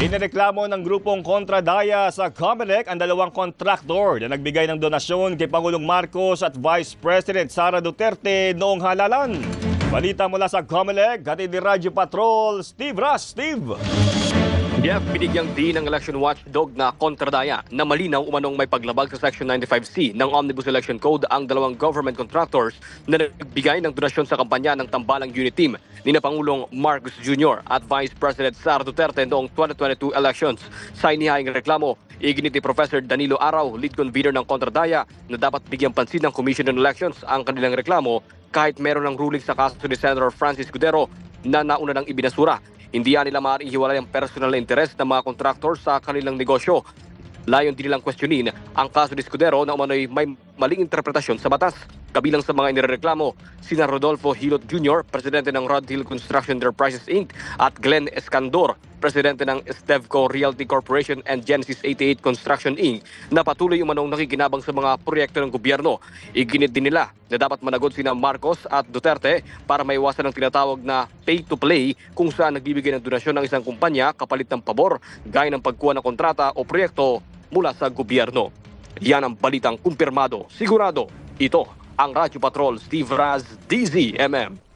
Inireklamo ng grupong kontradaya sa COMELEC ang dalawang kontraktor na nagbigay ng donasyon kay Pangulong Marcos at Vice President Sara Duterte noong halalan. Balita mula sa COMELEC, hatid ni Radyo Patrol, Steve Ras. Steve! Jeff, binigyang din ng election watchdog na kontradaya na malinaw umanong may paglabag sa Section 95C ng Omnibus Election Code ang dalawang government contractors na nagbigay ng donasyon sa kampanya ng tambalang unit team ni na Pangulong Marcos Jr. at Vice President Sara Duterte noong 2022 elections. Sa inihayang reklamo, iginit ni Professor Danilo Araw, lead convener ng kontradaya, na dapat bigyang pansin ng Commission on Elections ang kanilang reklamo kahit meron ng ruling sa kaso ni Senator Francis Cudero na nauna ng ibinasura. Hindi nila maaaring hiwalay ang personal na interes ng mga kontraktor sa kanilang negosyo. Layon din nilang questionin ang kaso ni Escudero na umano'y may maling interpretasyon sa batas. Kabilang sa mga inireklamo, sina Rodolfo Hilot Jr., presidente ng Rod Hill Construction Enterprises Inc. at Glenn Escandor, presidente ng Estevco Realty Corporation and Genesis 88 Construction Inc. na patuloy umanong nakikinabang sa mga proyekto ng gobyerno. Iginit din nila na dapat managot sina Marcos at Duterte para maiwasan ang tinatawag na pay-to-play kung saan nagbibigay ng donasyon ng isang kumpanya kapalit ng pabor gaya ng pagkuha ng kontrata o proyekto mula sa gobyerno. Yan ang balitang kumpirmado, sigurado. Ito ang Radyo Patrol, Steve Raz, DZMM.